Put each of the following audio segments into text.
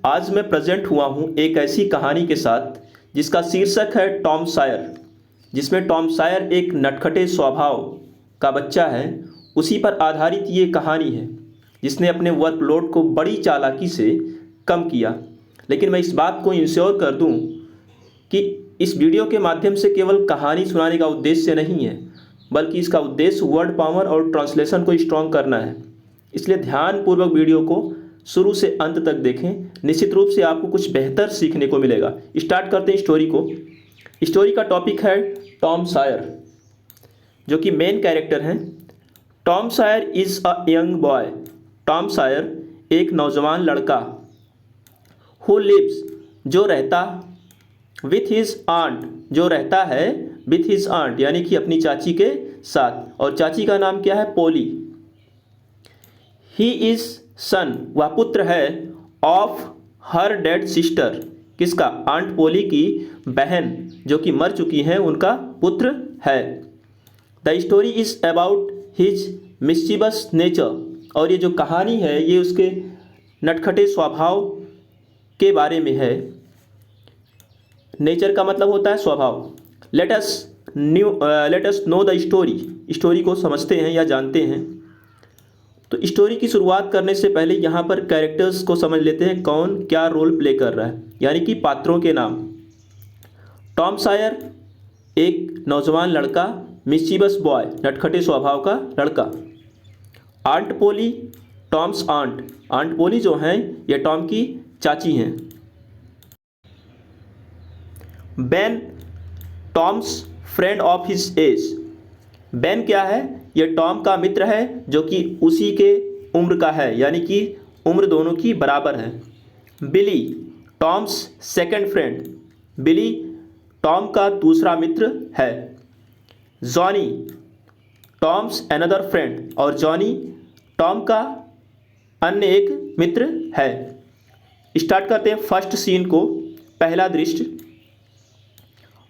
आज मैं प्रेजेंट हुआ हूँ एक ऐसी कहानी के साथ जिसका शीर्षक है टॉम सायर, जिसमें टॉम सायर एक नटखटे स्वभाव का बच्चा है। उसी पर आधारित ये कहानी है जिसने अपने वर्कलोड को बड़ी चालाकी से कम किया। लेकिन मैं इस बात को इंश्योर कर दूं कि इस वीडियो के माध्यम से केवल कहानी सुनाने का उद्देश्य नहीं है, बल्कि इसका उद्देश्य वर्ड पावर और ट्रांसलेशन को स्ट्रॉन्ग करना है। इसलिए ध्यानपूर्वक वीडियो को शुरू से अंत तक देखें, निश्चित रूप से आपको कुछ बेहतर सीखने को मिलेगा। स्टार्ट करते हैं स्टोरी को। स्टोरी का टॉपिक है टॉम सायर, जो कि मेन कैरेक्टर हैं। Tom Sawyer is a young boy. Tom Sawyer एक नौजवान लड़का, हु लिव्स जो रहता, विथ हिज आंट जो रहता है, विथ हिज आंट यानी कि अपनी चाची के साथ, और चाची का नाम क्या है? पोली। ही इज़ सन वह पुत्र है, ऑफ हर डेड सिस्टर किसका? आंट पोली की बहन जो कि मर चुकी हैं, उनका पुत्र है। The story is about his mischievous nature, और ये जो कहानी है ये उसके नटखटे स्वभाव के बारे में है। नेचर का मतलब होता है स्वभाव। Let us know the story को समझते हैं या जानते हैं। तो स्टोरी की शुरुआत करने से पहले यहाँ पर कैरेक्टर्स को समझ लेते हैं, कौन क्या रोल प्ले कर रहा है, यानी कि पात्रों के नाम। टॉम सायर एक नौजवान लड़का, मिस्चीवस बॉय नटखटे स्वभाव का लड़का। आंट पोली टॉम्स आंट, आंट पोली जो हैं ये टॉम की चाची हैं। Ben Tom's friend of his age. Ben क्या है? ये टॉम का मित्र है जो कि उसी के उम्र का है, यानी कि उम्र दोनों की बराबर है। बिली टॉम्स सेकंड फ्रेंड, बिली टॉम का दूसरा मित्र है। जॉनी टॉम्स अनदर फ्रेंड, और जॉनी टॉम का अन्य एक मित्र है। स्टार्ट करते हैं फर्स्ट सीन को, पहला दृश्य।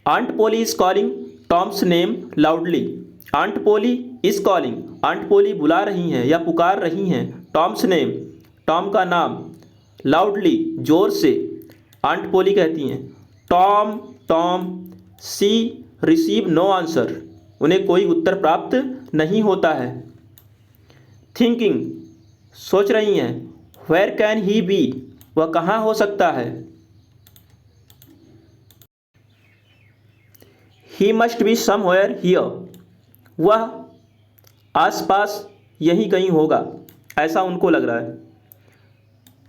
Aunt Polly is calling Tom's name loudly. Aunt Polly is calling, aunt Polly बुला रही हैं या पुकार रही हैं टॉम्स नेम, टॉम का नाम, लाउडली जोर से। आंट पोली कहती हैं टॉम टॉम। सी रिसीव नो आंसर, उन्हें कोई उत्तर प्राप्त नहीं होता है। थिंकिंग सोच रही हैं, वेयर कैन ही बी, वह कहाँ हो सकता है। He must be somewhere here, वह आसपास यहीं कहीं होगा, ऐसा उनको लग रहा है।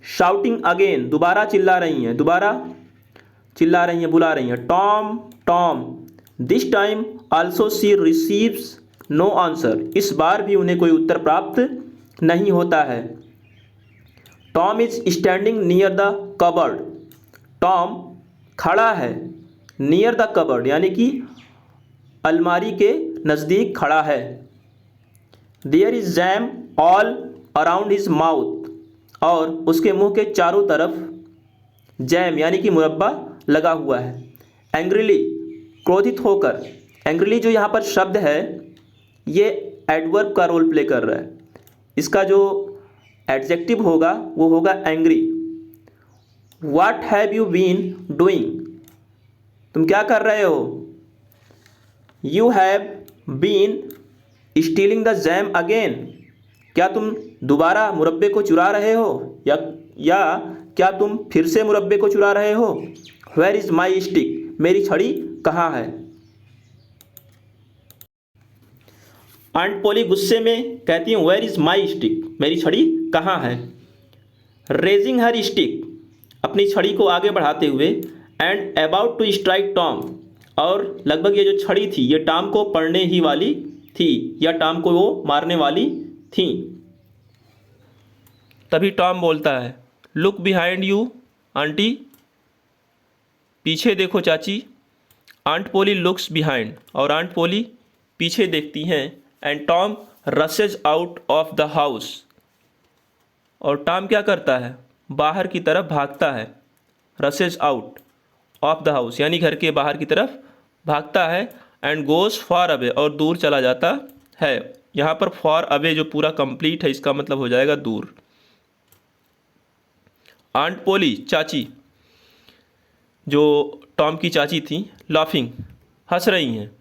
शाउटिंग अगेन, दोबारा चिल्ला रही हैं, दोबारा चिल्ला रही हैं, बुला रही हैं Tom Tom. This time also she receives no answer, इस बार भी उन्हें कोई उत्तर प्राप्त नहीं होता है। Tom is standing near the cupboard, Tom खड़ा है, नियर द कबर्ड यानी कि अलमारी के नज़दीक खड़ा है। There is jam all around his mouth, और उसके मुंह के चारों तरफ जैम यानी कि मुरब्बा लगा हुआ है। एंग्रीली क्रोधित होकर, एंग्रीली जो यहाँ पर शब्द है ये एडवर्ब का रोल प्ले कर रहा है। इसका जो एडजेक्टिव होगा वो होगा angry. What have you been doing, तुम क्या कर रहे हो। You have been stealing the jam again, क्या तुम दोबारा मुरब्बे को चुरा रहे हो, या क्या तुम फिर से मुरब्बे को चुरा रहे हो। वेयर इज़ माई स्टिक, मेरी छड़ी कहाँ है। आंट पोली गुस्से में कहती हैं वेयर इज़ माई स्टिक, मेरी छड़ी कहाँ है। रेजिंग हर स्टिक, अपनी छड़ी को आगे बढ़ाते हुए, and about to strike Tom, और लगभग ये जो छड़ी थी ये टॉम को पड़ने ही वाली थी, या टॉम को वो मारने वाली थी। तभी टॉम बोलता है लुक बिहाइंड यू आंटी, पीछे देखो चाची। आंट पोली लुक्स बिहाइंड, और आंट पोली पीछे देखती हैं। And Tom rushes out of the house, और टॉम क्या करता है? बाहर की तरफ भागता है। Rushes out of the house यानी घर के बाहर की तरफ भागता है। एंड गोज़ फॉर अवे, और दूर चला जाता है। यहाँ पर फॉर अवे जो पूरा कंप्लीट है इसका मतलब हो जाएगा दूर। आंट पोली चाची, जो टॉम की चाची थी, लाफिंग हंस रही हैं।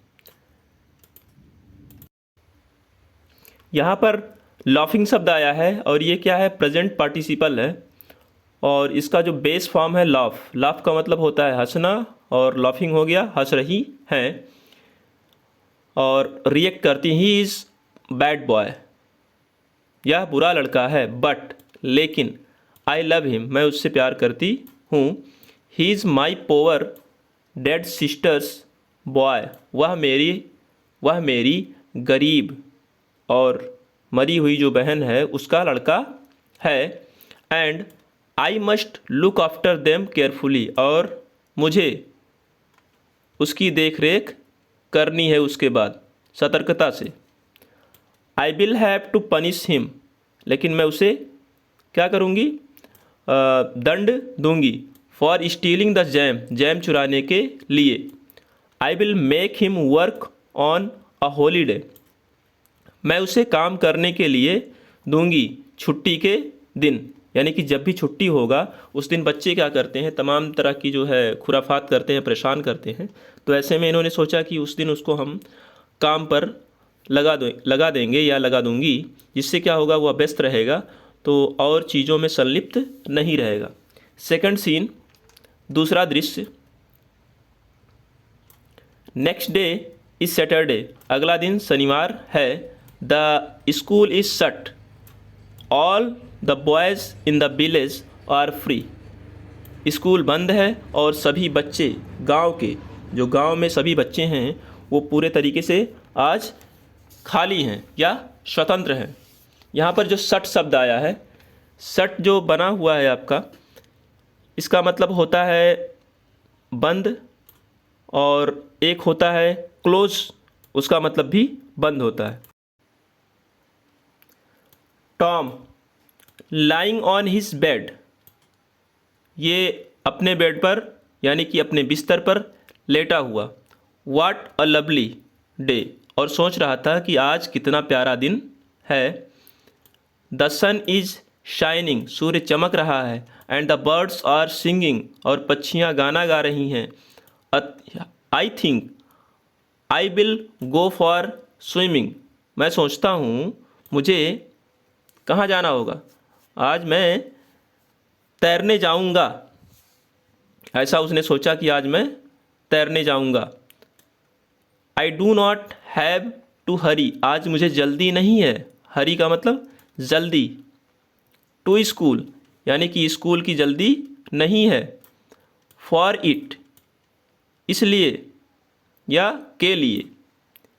यहाँ पर लाफिंग शब्द आया है और ये क्या है, प्रेजेंट पार्टिसिपल है और इसका जो बेस फॉर्म है लाफ, लाफ का मतलब होता है हंसना और लाफिंग हो गया हंस रही हैं। और रिएक्ट करती, ही इज़ बैड बॉय, यह बुरा लड़का है, बट लेकिन आई लव हिम, मैं उससे प्यार करती हूँ। He is my poor dead sister's boy, वह मेरी गरीब और मरी हुई जो बहन है उसका लड़का है। And I must look after them carefully, और मुझे उसकी देख रेख करनी है उसके बाद सतर्कता से। I will have to punish him, लेकिन मैं उसे क्या करूँगी, दंड दूंगी। For stealing the jam, jam चुराने के लिए। I will make him work on a holiday, मैं उसे काम करने के लिए दूंगी छुट्टी के दिन। यानी कि जब भी छुट्टी होगा उस दिन बच्चे क्या करते हैं, तमाम तरह की जो है खुराफात करते हैं, परेशान करते हैं। तो ऐसे में इन्होंने सोचा कि उस दिन उसको हम काम पर लगा देंगे या लगा दूंगी, जिससे क्या होगा, वह व्यस्त रहेगा तो और चीज़ों में संलिप्त नहीं रहेगा। सेकंड सीन, दूसरा दृश्य। नेक्स्ट डे इज सैटरडे, अगला दिन शनिवार है। The school is shut, all the boys in the village are free, school बंद है और सभी बच्चे गांव में सभी बच्चे हैं वो पूरे तरीके से आज खाली हैं या स्वतंत्र हैं। यहाँ पर जो शट शब्द आया है, शट जो बना हुआ है आपका, इसका मतलब होता है बंद, और एक होता है क्लोज, उसका मतलब भी बंद होता है। Tom lying on his bed, ये अपने बेड पर यानी कि अपने बिस्तर पर लेटा हुआ। व्हाट अ लवली डे, और सोच रहा था कि आज कितना प्यारा दिन है। द सन इज शाइनिंग, सूर्य चमक रहा है। And the birds are singing, और पक्षियाँ गाना गा रही हैं। I think I will go for swimming, मैं सोचता हूँ मुझे कहाँ जाना होगा, आज मैं तैरने जाऊँगा। ऐसा उसने सोचा कि आज मैं तैरने जाऊँगा। I do not have to hurry, आज मुझे जल्दी नहीं है। हरी का मतलब जल्दी। टू स्कूल, यानी कि स्कूल की जल्दी नहीं है। फॉर इट, इसलिए या के लिए।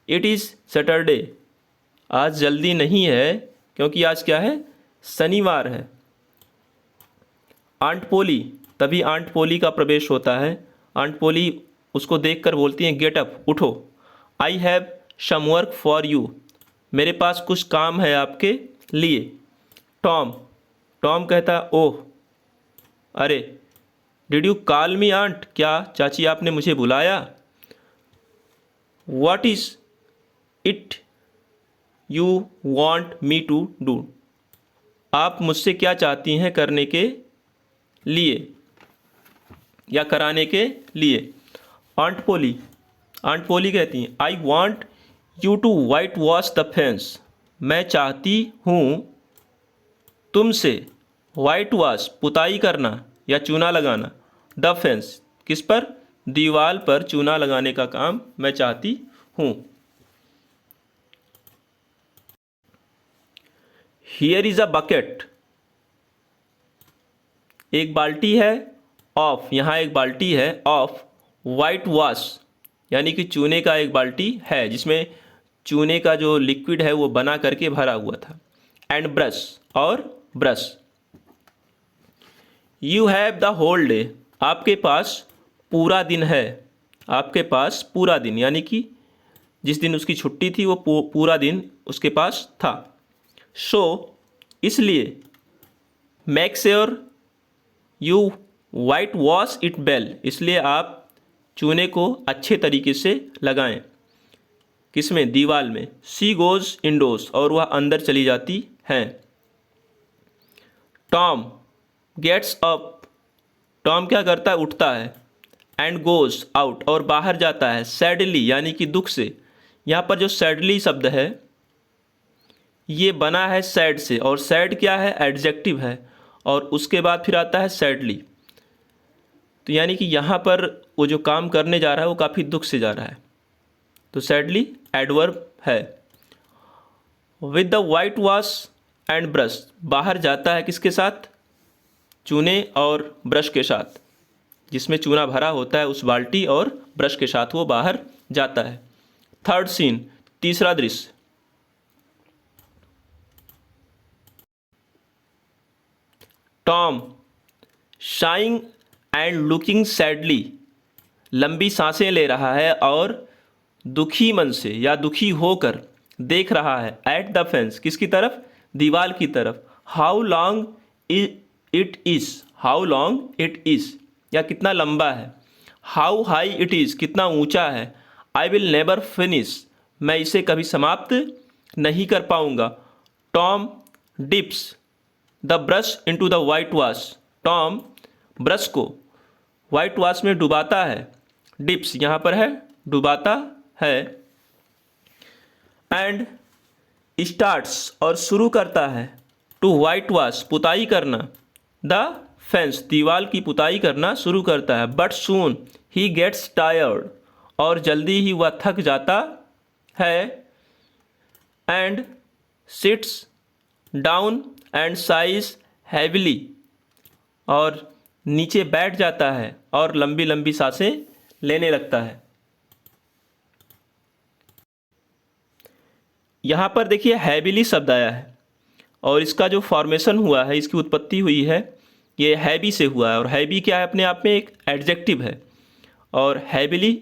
इट इज़ सैटरडे, आज जल्दी नहीं है क्योंकि आज क्या है, शनिवार है। आंट पोली, तभी आंट पोली का प्रवेश होता है। आंट पोली उसको देखकर बोलती हैं, गेट अप, उठो। I have some work for you, मेरे पास कुछ काम है आपके लिए। टॉम, टॉम कहता, ओह, अरे। Did you call me aunt, क्या चाची आपने मुझे बुलाया। What is it you want me to do, आप मुझसे क्या चाहती हैं करने के लिए या कराने के लिए। आंट पोली कहती हैं, I want you to white wash the fence, मैं चाहती हूँ तुमसे वाइट वॉश, पुताई करना या चूना लगाना। द फेंस, किस पर, दीवार पर चूना लगाने का काम मैं चाहती हूँ। हियर इज़ अ बकेट, एक बाल्टी है। ऑफ, यहाँ एक बाल्टी है। ऑफ वाइट वॉश, यानी कि चूने का एक बाल्टी है जिसमें चूने का जो लिक्विड है वो बना करके भरा हुआ था। एंड ब्रश, और brush. You have the whole day, आपके पास पूरा दिन है। आपके पास पूरा दिन, यानी कि जिस दिन उसकी छुट्टी थी वो पूरा दिन उसके पास था। सो, इसलिए। Make sure you white wash it well, इसलिए आप चूने को अच्छे तरीके से लगाएं। किसमें, दीवार में। शी गोज इंडोर्स, और वह अंदर चली जाती हैं। टॉम गेट्स अप, टॉम क्या करता है, उठता है, एंड गोज आउट, और बाहर जाता है, सैडली यानी कि दुख से। यहाँ पर जो सैडली शब्द है ये बना है सैड से, और सैड क्या है, एडजेक्टिव है, और उसके बाद फिर आता है सैडली। तो यानी कि यहाँ पर वो जो काम करने जा रहा है वो काफ़ी दुख से जा रहा है, तो सैडली एडवर्ब है। With the white wash and brush, बाहर जाता है किसके साथ, चूने और ब्रश के साथ, जिसमें चूना भरा होता है उस बाल्टी और ब्रश के साथ वो बाहर जाता है। थर्ड सीन, तीसरा दृश्य। Tom sharing and looking sadly, लंबी सांसें ले रहा है और दुखी मन से या दुखी होकर देख रहा है, एट द फेंस, किसकी तरफ, दीवार की तरफ। How long it is, how long it is, या कितना लंबा है। हाउ हाई इट इज़, कितना ऊंचा है। आई विल नेवर फिनिश, मैं इसे कभी समाप्त नहीं कर पाऊंगा। Tom dips the brush into the white wash, Tom brush को वाइट वॉश में डुबाता है, डिप्स यहाँ पर है डुबाता है। एंड स्टार्ट्स, और शुरू करता है, टू वाइट वॉश, पुताई करना, द फेंस, दीवार की पुताई करना शुरू करता है। बट सून ही गेट्स टायर्ड, और जल्दी ही वह थक जाता है। And sits down and sighs heavily, और नीचे बैठ जाता है और लंबी लंबी सांसें लेने लगता है। यहाँ पर देखिए हैविली शब्द आया है, और इसका जो फॉर्मेशन हुआ है, इसकी उत्पत्ति हुई है, ये हैवी से हुआ है, और हैवी क्या है, अपने आप में एक एडजेक्टिव है। और हैविली,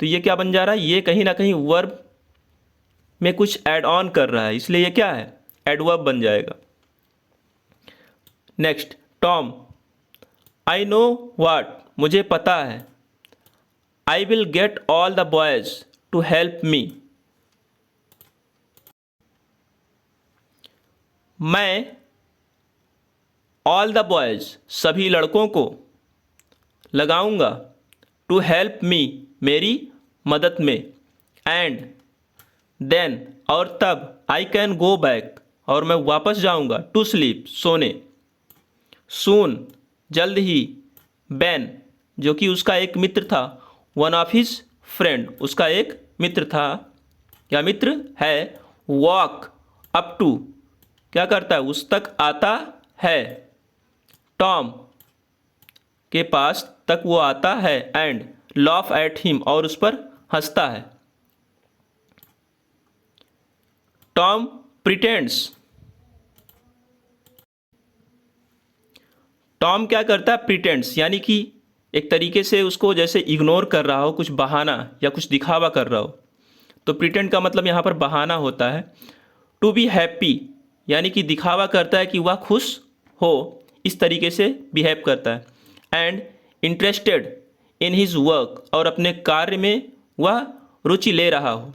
तो ये क्या बन जा रहा है, ये कहीं ना कहीं वर्ब में कुछ ऐड ऑन कर रहा है, इसलिए ये क्या है, एडवर्ब बन जाएगा। Next, Tom I know what, मुझे पता है। I will get all the boys to help me, मैं ऑल द बॉयज, सभी लड़कों को लगाऊंगा, टू हेल्प मी, मेरी मदद में। एंड देन, और तब, आई कैन गो बैक, और मैं वापस जाऊंगा, टू स्लीप, सोने। सून, जल्द ही। बैन, जो कि उसका एक मित्र था, वन ऑफ हिज फ्रेंड, उसका एक मित्र था या मित्र है। वॉक अप टू, क्या करता है, उस तक आता है, टॉम के पास तक वो आता है। एंड लॉफ एट हिम, और उस पर हंसता है। टॉम प्रिटेंड्स, टॉम क्या करता है, प्रिटेंड्स, यानी कि एक तरीके से उसको जैसे इग्नोर कर रहा हो, कुछ बहाना या कुछ दिखावा कर रहा हो। तो प्रिटेंड का मतलब यहाँ पर बहाना होता है। टू बी हैप्पी, यानी कि दिखावा करता है कि वह खुश हो, इस तरीके से बिहेव करता है। And interested in his work, और अपने कार्य में वह रुचि ले रहा हो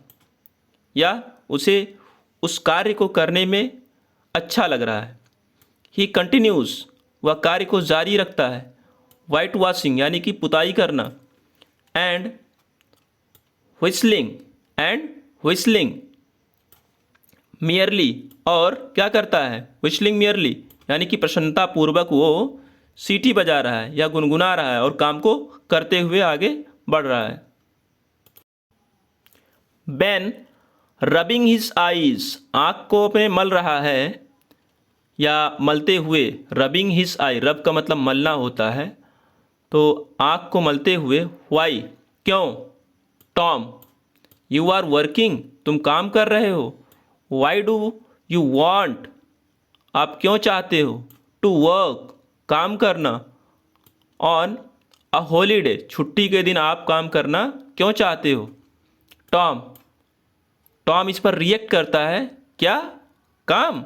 या उसे उस कार्य को करने में अच्छा लग रहा है। ही कंटिन्यूज़, वह कार्य को जारी रखता है। वाइट वॉशिंग, यानी कि पुताई करना। एंड व्हिस्लिंग मियरली, और क्या करता है, व्हिस्लिंग मियरली, यानी कि प्रसन्नतापूर्वक वो सीटी बजा रहा है या गुनगुना रहा है और काम को करते हुए आगे बढ़ रहा है। बेन रबिंग हिज आईज, आँख को अपने मल रहा है या मलते हुए। रबिंग हिज आई, रब का मतलब मलना होता है, तो आँख को मलते हुए। वाई, क्यों। टॉम यू आर वर्किंग, तुम काम कर रहे हो। वाई डू यू वॉन्ट, आप क्यों चाहते हो। टू वर्क, काम करना। ऑन अ हॉलीडे, छुट्टी के दिन आप काम करना क्यों चाहते हो। टॉम, टॉम इस पर रिएक्ट करता है, क्या, काम।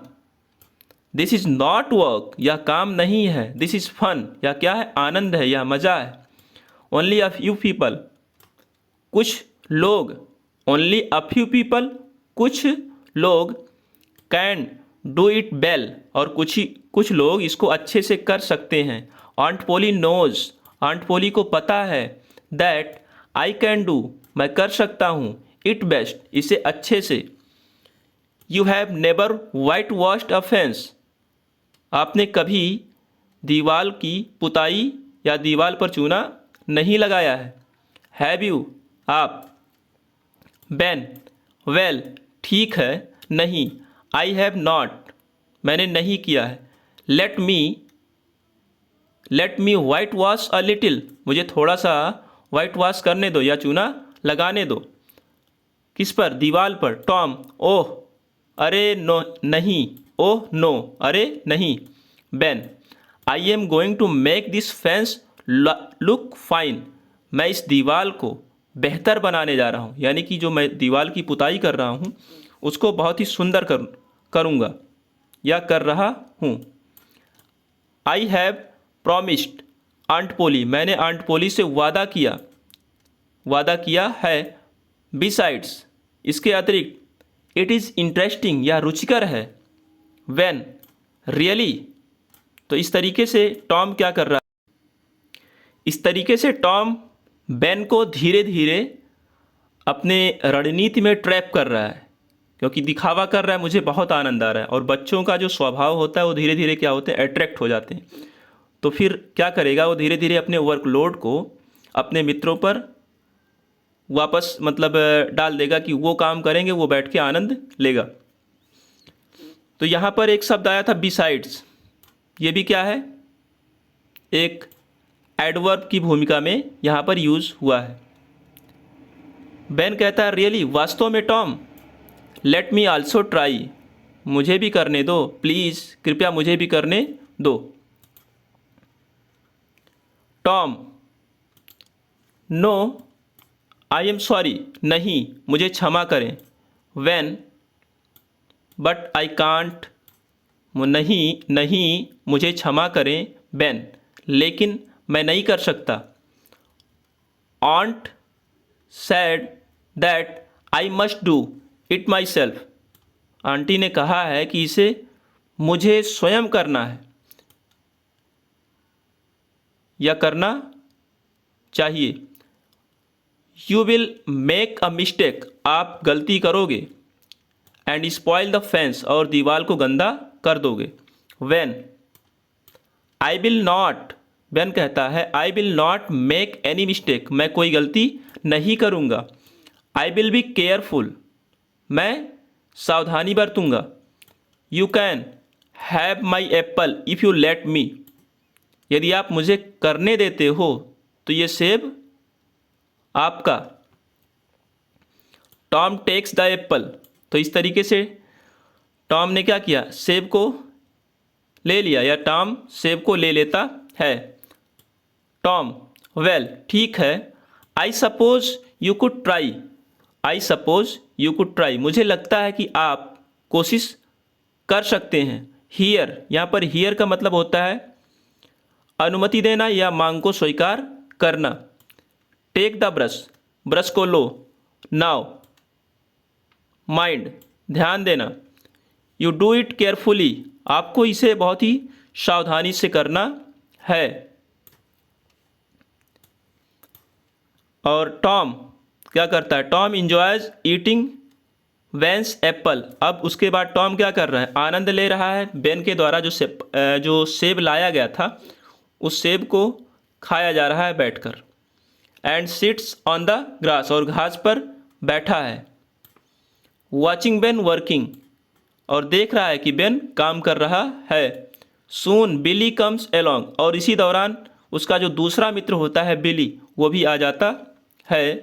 दिस इज़ नॉट वर्क, यह काम नहीं है। दिस इज़ फन, या क्या है, आनंद है या मज़ा है। ओनली अ फ्यू पीपल, कुछ लोग। ओनली अ फ्यू पीपल, कुछ लोग। कैन डू इट बेल, और कुछ लोग इसको अच्छे से कर सकते हैं। आंट पोली नोज, आंट पोली को पता है। दैट आई कैन डू, मैं कर सकता हूँ। इट बेस्ट, इसे अच्छे से। You have never white washed a fence, आपने कभी दीवार की पुताई या दीवार पर चूना नहीं लगाया है। हैव यू, आप। बेन, वेल, ठीक है, नहीं। आई हैव नॉट, मैंने नहीं किया है। Late me white wash a little, मुझे थोड़ा सा वाइट वॉश करने दो या चूना लगाने दो। किस पर? दीवार पर। टॉम, ओह, अरे नो, नहीं। ओह नो, अरे नहीं। Ben, I am going to make this fence look fine, मैं इस दीवार को बेहतर बनाने जा रहा हूँ, यानी कि जो मैं दीवार की पुताई कर रहा हूँ उसको बहुत ही सुंदर करूँगा या कर रहा हूँ। आई हैव प्रॉमिस्ड आंट पोली, मैंने आंट पोली से वादा किया है। बिसाइड्स, इसके अतिरिक्त। इट इज़ इंटरेस्टिंग, या रुचिकर है। When, really. तो इस तरीके से टॉम क्या कर रहा है? इस तरीके से टॉम बेन को धीरे धीरे अपने रणनीति में ट्रैप कर रहा है, क्योंकि दिखावा कर रहा है मुझे बहुत आनंद आ रहा है। और बच्चों का जो स्वभाव होता है वो धीरे धीरे क्या होते हैं? अट्रैक्ट हो जाते हैं। तो फिर क्या करेगा वो? धीरे धीरे अपने वर्कलोड को अपने मित्रों पर वापस डाल देगा कि वो काम करेंगे, वो बैठ के आनंद लेगा। तो यहाँ पर एक शब्द आया था बिसाइड्स, ये भी क्या है? एक एडवर्ब की भूमिका में यहाँ पर यूज़ हुआ है। बेन कहता है रियली, वास्तव में Tom. Let me also try, मुझे भी करने दो, प्लीज़, कृपया मुझे भी करने दो। Tom, no I am sorry, नहीं, मुझे क्षमा करें। व्हेन, बट आई कांट, नहीं, मुझे क्षमा करें। बेन, लेकिन मैं नहीं कर सकता। ऑन्ट sad that I must do it my self, aunty ने कहा है कि इसे मुझे स्वयं करना है या करना चाहिए। You will make a mistake, आप गलती करोगे। एंड स्पॉइल द फेंस, और दीवार को गंदा कर दोगे। When, I will not, Ben कहता है I will not make any mistake, मैं कोई गलती नहीं करूँगा। आई विल बी केयरफुल, मैं सावधानी बरतूँगा। You can have my apple if you let me, यदि आप मुझे करने देते हो तो ये सेब आपका। टॉम टेक्स द एप्पल, तो इस तरीके से टॉम ने क्या किया? सेब को ले लिया, या टॉम सेब को ले लेता है। टॉम, वेल, ठीक है। I suppose you could try, I suppose you could try, मुझे लगता है कि आप कोशिश कर सकते हैं। हियर, यहाँ पर हियर का मतलब होता है अनुमति देना या मांग को स्वीकार करना। टेक द ब्रश, ब्रश को लो। नाउ, माइंड, ध्यान देना। यू डू इट केयरफुली, आपको इसे बहुत ही सावधानी से करना है। और टॉम क्या करता है? टॉम इंजॉयज ईटिंग बेन्स एप्पल, अब उसके बाद टॉम क्या कर रहा है? आनंद ले रहा है बेन के द्वारा जो सेब लाया गया था उस सेब को खाया जा रहा है बैठकर। And sits on the grass, और घास पर बैठा है। वॉचिंग बेन वर्किंग, और देख रहा है कि बेन काम कर रहा है। सून बिली कम्स एलोंग, और इसी दौरान उसका जो दूसरा मित्र होता है बिली, वो भी आ जाता है।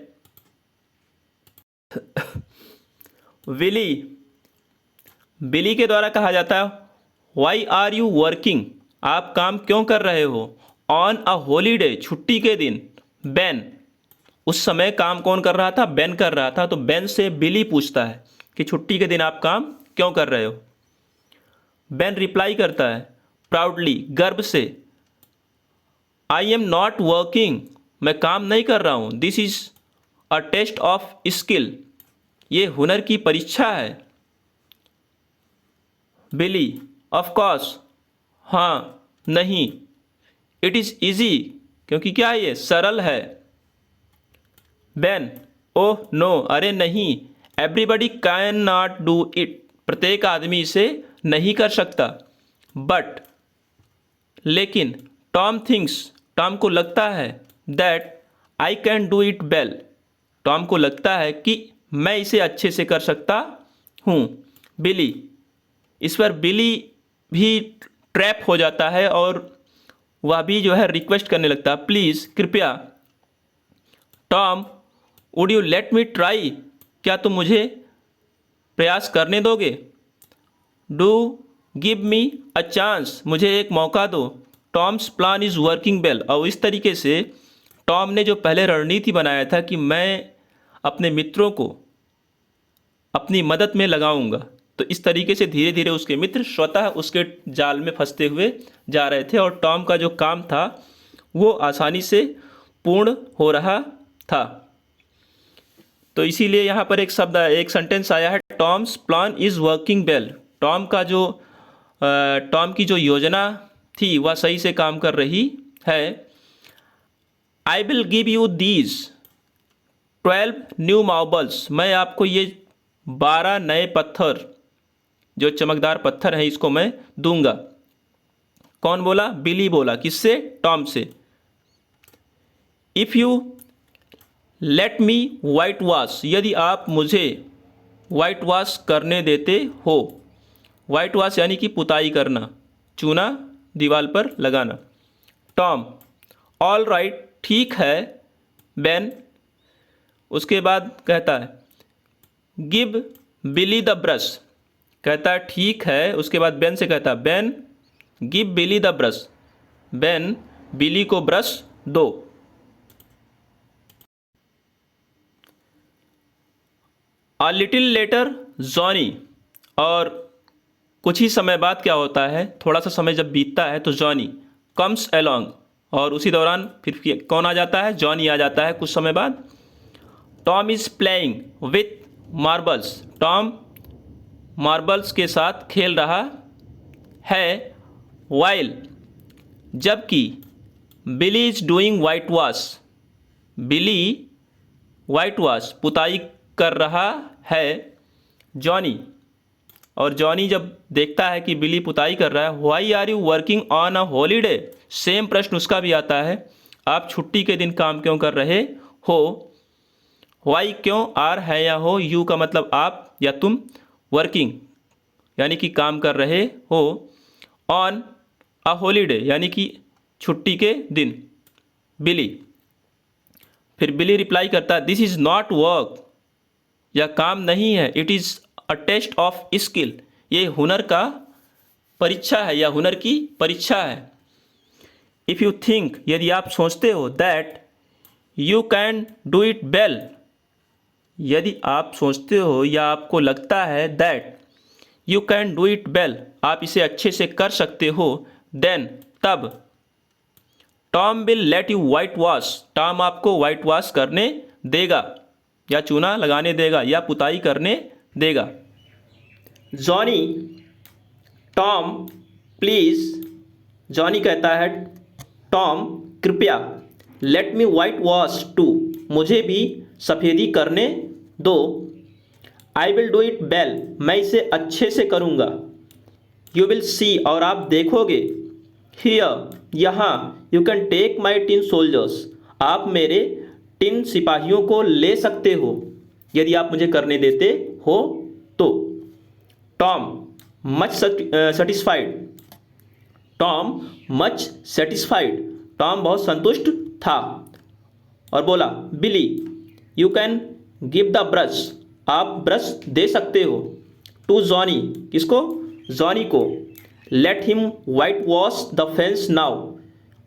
बिली के द्वारा कहा जाता है वाई आर यू वर्किंग, आप काम क्यों कर रहे हो? ऑन अ हॉलीडे, छुट्टी के दिन। बेन, उस समय काम कौन कर रहा था? बेन कर रहा था। तो बेन से बिली पूछता है कि छुट्टी के दिन आप काम क्यों कर रहे हो? बेन रिप्लाई करता है प्राउडली, गर्व से, आई एम नॉट वर्किंग, मैं काम नहीं कर रहा हूँ। This is a test of skill, ये हुनर की परीक्षा है। बिली, ऑफ कोर्स, हाँ, नहीं, इट इज़ ईजी, क्योंकि क्या है ये सरल है। बेन, ओह नो, अरे नहीं, everybody can not do it, प्रत्येक आदमी इसे नहीं कर सकता। बट, लेकिन, टॉम थिंक्स, टॉम को लगता है, that I can do it well, Tom को लगता है कि मैं इसे अच्छे से कर सकता हूँ। बिली, इस पर बिली भी ट्रैप हो जाता है और वह भी जो है रिक्वेस्ट करने लगता है, प्लीज़, कृपया। Tom, would you let me try, क्या तुम मुझे प्रयास करने दोगे। Do give me a chance, मुझे एक मौका दो। Tom's plan is working well, और इस तरीके से टॉम ने जो पहले रणनीति बनाया था कि मैं अपने मित्रों को अपनी मदद में लगाऊंगा, तो इस तरीके से धीरे धीरे उसके मित्र स्वतः उसके जाल में फंसते हुए जा रहे थे और टॉम का जो काम था वो आसानी से पूर्ण हो रहा था। तो इसीलिए यहाँ पर एक सेंटेंस आया है, Tom's plan is working well, Tom की जो योजना थी वह सही से काम कर रही है। I will give you these 12 new marbles, मैं आपको ये 12 नए पत्थर, जो चमकदार पत्थर हैं, इसको मैं दूंगा। कौन बोला? बिली बोला। किससे? टॉम से। If you let me white wash, यदि आप मुझे वाइट वॉश करने देते हो। वाइट वॉश यानी कि पुताई करना, चूना दीवार पर लगाना। टॉम, ऑल राइट, ठीक है। बेन, उसके बाद कहता है, गिव बिली द ब्रश, कहता है ठीक है। उसके बाद बेन से कहता है, Ben give Billy the brush, Ben Billy को ब्रश दो। अ लिटिल लेटर जॉनी, और कुछ ही समय बाद क्या होता है, थोड़ा सा समय जब बीतता है तो जॉनी कम्स अलोंग, और उसी दौरान फिर कौन आ जाता है? जॉनी आ जाता है कुछ समय बाद। Tom is playing with marbles, Tom marbles के साथ खेल रहा है। वाइल, जबकि Billy is doing white wash, Billy white wash पुताई कर रहा है। जॉनी, और जॉनी जब देखता है कि बिली पुताई कर रहा है, why are you working on a holiday, same प्रश्न उसका भी आता है, आप छुट्टी के दिन काम क्यों कर रहे हो। व्हाई क्यों, आर है या हो, यू का मतलब आप या तुम, वर्किंग यानी कि काम कर रहे हो, ऑन अ हॉलीडे यानी कि छुट्टी के दिन। बिली, फिर बिली रिप्लाई करता है, दिस इज़ नॉट वर्क, यह काम नहीं है। It is a test of skill, ये हुनर का परीक्षा है या हुनर की परीक्षा है। इफ़ यू थिंक, यदि आप सोचते हो, that you can do it well, यदि आप सोचते हो या आपको लगता है, that you can do it well, आप इसे अच्छे से कर सकते हो, देन तब, Tom will let you white wash, Tom आपको वाइट वॉश करने देगा या चूना लगाने देगा या पुताई करने देगा। जॉनी, टॉम प्लीज़, जॉनी कहता है, टॉम कृपया, let me whitewash too, मुझे भी सफ़ेदी करने दो। I will do it well, मैं इसे अच्छे से करूँगा। यू विल सी, और आप देखोगे। हियर, यहाँ, you can take my tin soldiers, आप मेरे टिन सिपाहियों को ले सकते हो यदि आप मुझे करने देते हो तो। Tom much satisfied, Tom much satisfied, Tom बहुत संतुष्ट था और बोला, Billy you can give the brush, आप ब्रश दे सकते हो। टू जॉनी, किसको? जॉनी को। Let him white wash the fence now,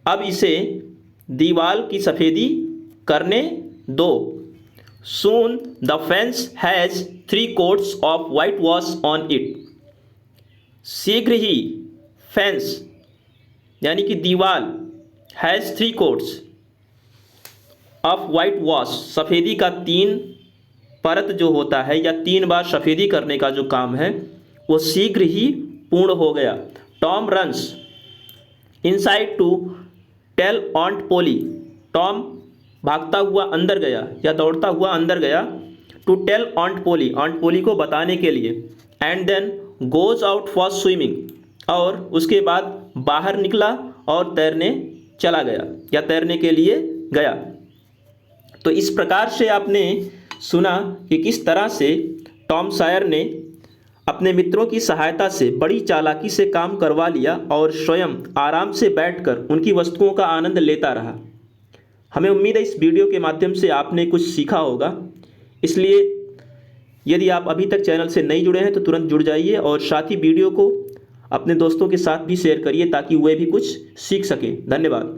अब इसे दीवार की सफ़ेदी करने दो। Soon the fence has 3 coats of white wash on it, शीघ्र ही फेंस यानी कि दीवार, has 3 coats of white wash, सफ़ेदी का 3 परत जो होता है या 3 बार सफ़ेदी करने का जो काम है वो शीघ्र ही पूर्ण हो गया। Tom runs inside to tell aunt Polly. Tom भागता हुआ अंदर गया या दौड़ता हुआ अंदर गया टू टेल ऑन्ट पोली को बताने के लिए। And then goes out for swimming, और उसके बाद बाहर निकला और तैरने चला गया या तैरने के लिए गया। तो इस प्रकार से आपने सुना कि किस तरह से टॉम सायर ने अपने मित्रों की सहायता से बड़ी चालाकी से काम करवा लिया और स्वयं आराम से बैठकर उनकी वस्तुओं का आनंद लेता रहा। हमें उम्मीद है इस वीडियो के माध्यम से आपने कुछ सीखा होगा, इसलिए यदि आप अभी तक चैनल से नहीं जुड़े हैं तो तुरंत जुड़ जाइए और साथ ही वीडियो को अपने दोस्तों के साथ भी शेयर करिए ताकि वे भी कुछ सीख सकें। धन्यवाद।